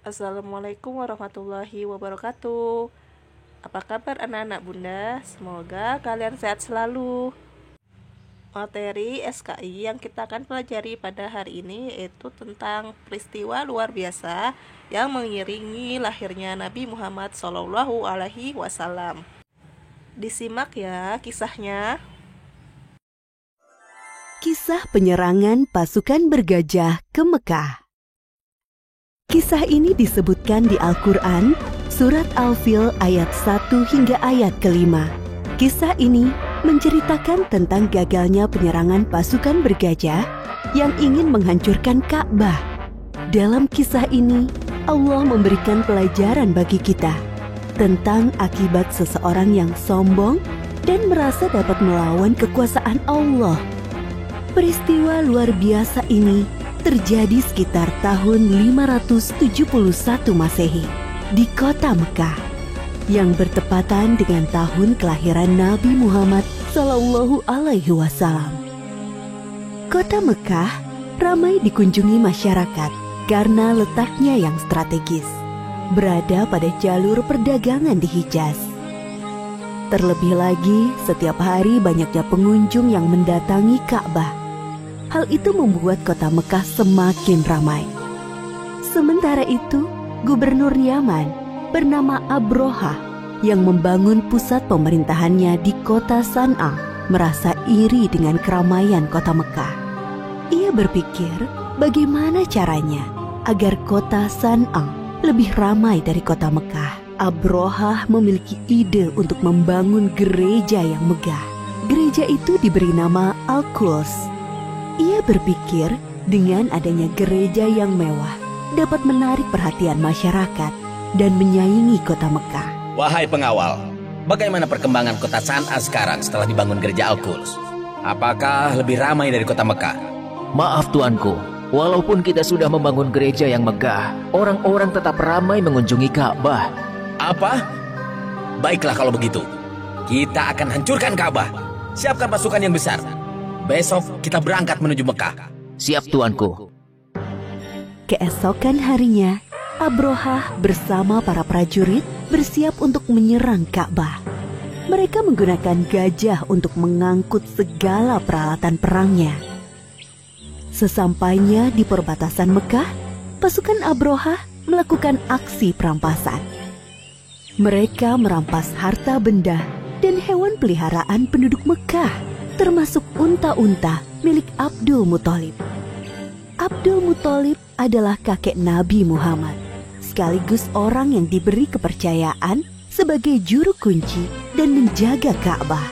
Assalamualaikum warahmatullahi wabarakatuh. Apa kabar anak-anak bunda? Semoga kalian sehat selalu. Materi SKI yang kita akan pelajari pada hari ini yaitu tentang peristiwa luar biasa yang mengiringi lahirnya Nabi Muhammad SAW. Disimak ya kisahnya. Kisah penyerangan pasukan bergajah ke Mekah. Kisah ini disebutkan di Al-Quran, surat Al-Fil ayat 1 hingga ayat ke-5. Kisah ini menceritakan tentang gagalnya penyerangan pasukan bergajah yang ingin menghancurkan Ka'bah. Dalam kisah ini, Allah memberikan pelajaran bagi kita tentang akibat seseorang yang sombong dan merasa dapat melawan kekuasaan Allah. Peristiwa luar biasa ini terjadi sekitar tahun 571 Masehi di kota Mekah yang bertepatan dengan tahun kelahiran Nabi Muhammad SAW. Kota Mekah ramai dikunjungi masyarakat karena letaknya yang strategis, berada pada jalur perdagangan di Hijaz. Terlebih lagi, setiap hari banyaknya pengunjung yang mendatangi Ka'bah. Hal itu membuat kota Mekah semakin ramai. Sementara itu, Gubernur Yaman bernama Abrohah yang membangun pusat pemerintahannya di kota San'a merasa iri dengan keramaian kota Mekah. Ia berpikir bagaimana caranya agar kota San'a lebih ramai dari kota Mekah. Abrohah memiliki ide untuk membangun gereja yang megah. Gereja itu diberi nama Al-Quds. Ia berpikir dengan adanya gereja yang mewah dapat menarik perhatian masyarakat dan menyaingi kota Mekah. Wahai pengawal, bagaimana perkembangan kota San'a sekarang setelah dibangun gereja Al-Quds? Apakah lebih ramai dari kota Mekah? Maaf tuanku, walaupun kita sudah membangun gereja yang megah, orang-orang tetap ramai mengunjungi Ka'bah. Apa? Baiklah kalau begitu, kita akan hancurkan Ka'bah. Siapkan pasukan yang besar. Besok kita berangkat menuju Mekah. Siap tuanku. Keesokan harinya, Abrohah bersama para prajurit bersiap untuk menyerang Ka'bah. Mereka menggunakan gajah untuk mengangkut segala peralatan perangnya. Sesampainya di perbatasan Mekah, pasukan Abrohah melakukan aksi perampasan. Mereka merampas harta benda dan hewan peliharaan penduduk Mekah, termasuk unta-unta milik Abdul Muthalib. Abdul Muthalib adalah kakek Nabi Muhammad, sekaligus orang yang diberi kepercayaan sebagai juru kunci dan menjaga Ka'bah.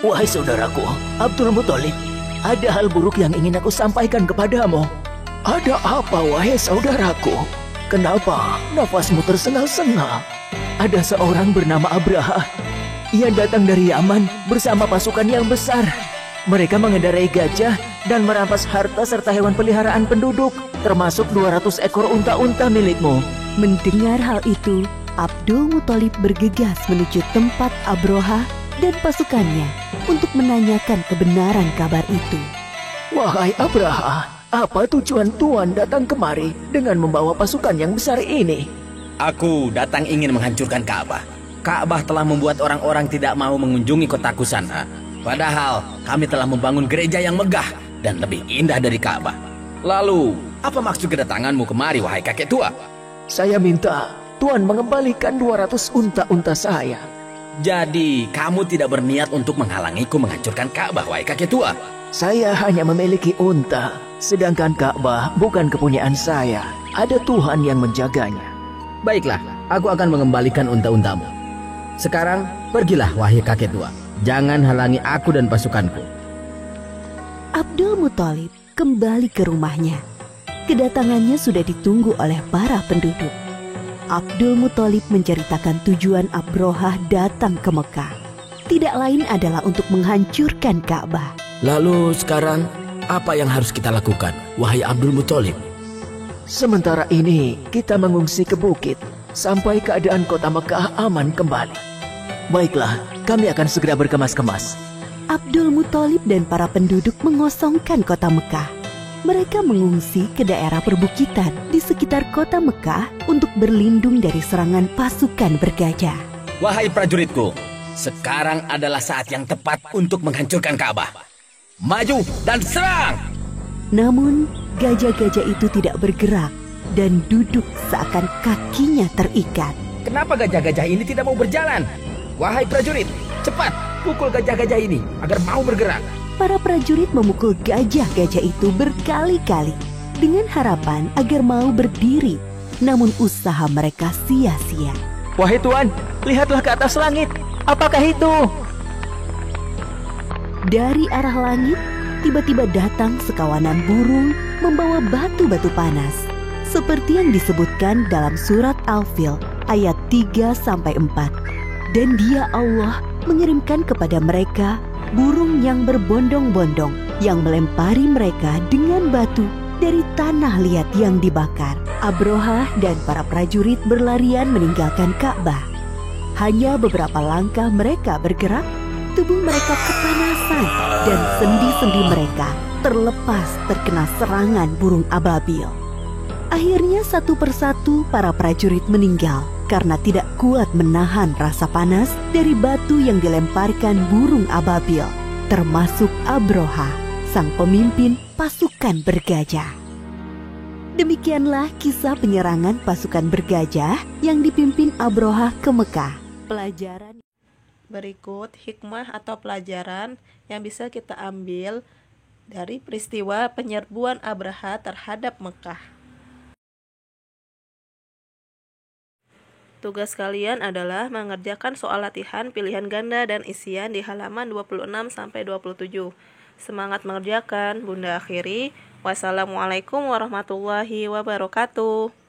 Wahai saudaraku, Abdul Muthalib, ada hal buruk yang ingin aku sampaikan kepadamu. Ada apa, wahai saudaraku? Kenapa nafasmu tersengal-sengal? Ada seorang bernama Abraha. Ia datang dari Yaman bersama pasukan yang besar. Mereka mengendarai gajah dan merampas harta serta hewan peliharaan penduduk, termasuk 200 ekor unta-unta milikmu. Mendengar hal itu, Abdul Muthalib bergegas menuju tempat Abrohah dan pasukannya untuk menanyakan kebenaran kabar itu. Wahai Abraha, apa tujuan tuan datang kemari dengan membawa pasukan yang besar ini? Aku datang ingin menghancurkan Ka'bah. Ka'bah telah membuat orang-orang tidak mau mengunjungi kotaku San'a. Padahal kami telah membangun gereja yang megah dan lebih indah dari Ka'bah. Lalu, apa maksud kedatanganmu kemari, wahai kakek tua? Saya minta tuan mengembalikan 200 unta-unta saya. Jadi, kamu tidak berniat untuk menghalangiku menghancurkan Ka'bah, wahai kakek tua? Saya hanya memiliki unta, sedangkan Ka'bah bukan kepunyaan saya. Ada Tuhan yang menjaganya. Baiklah, aku akan mengembalikan unta-untamu. Sekarang, pergilah wahai kakek tua. Jangan halangi aku dan pasukanku. Abdul Muthalib kembali ke rumahnya. Kedatangannya sudah ditunggu oleh para penduduk. Abdul Muthalib menceritakan tujuan Abrohah datang ke Mekah. Tidak lain adalah untuk menghancurkan Ka'bah. Lalu sekarang, apa yang harus kita lakukan, wahai Abdul Muthalib? Sementara ini, kita mengungsi ke bukit sampai keadaan kota Mekah aman kembali. Baiklah, kami akan segera berkemas-kemas. Abdul Muthalib dan para penduduk mengosongkan kota Mekah. mereka mengungsi ke daerah perbukitan di sekitar kota Mekah untuk berlindung dari serangan pasukan bergajah. Wahai prajuritku, sekarang adalah saat yang tepat untuk menghancurkan Ka'bah. Maju dan serang! Namun, gajah-gajah itu tidak bergerak dan duduk seakan kakinya terikat. Kenapa gajah-gajah ini tidak mau berjalan? Wahai prajurit, cepat pukul gajah-gajah ini agar mau bergerak. Para prajurit memukul gajah-gajah itu berkali-kali dengan harapan agar mau berdiri. Namun usaha mereka sia-sia. Wahai Tuan, lihatlah ke atas langit. Apakah itu? Dari arah langit, tiba-tiba datang sekawanan burung membawa batu-batu panas. Seperti yang disebutkan dalam surat Al-Fil ayat 3-4. Dan Dia Allah mengirimkan kepada mereka burung yang berbondong-bondong yang melempari mereka dengan batu dari tanah liat yang dibakar. Abrohah dan para prajurit berlarian meninggalkan Ka'bah. Hanya beberapa langkah mereka bergerak, tubuh mereka kepanasan dan sendi-sendi mereka terlepas terkena serangan burung ababil. Akhirnya satu persatu para prajurit meninggal karena tidak kuat menahan rasa panas dari batu yang dilemparkan burung ababil, termasuk Abrohah, sang pemimpin pasukan bergajah. Demikianlah kisah penyerangan pasukan bergajah yang dipimpin Abrohah ke Mekah. Pelajaran Berikut hikmah atau pelajaran yang bisa kita ambil dari peristiwa penyerbuan Abraha terhadap Mekah. Tugas kalian adalah mengerjakan soal latihan pilihan ganda dan isian di halaman 26-27. Semangat mengerjakan, Bunda akhiri. Wassalamualaikum warahmatullahi wabarakatuh.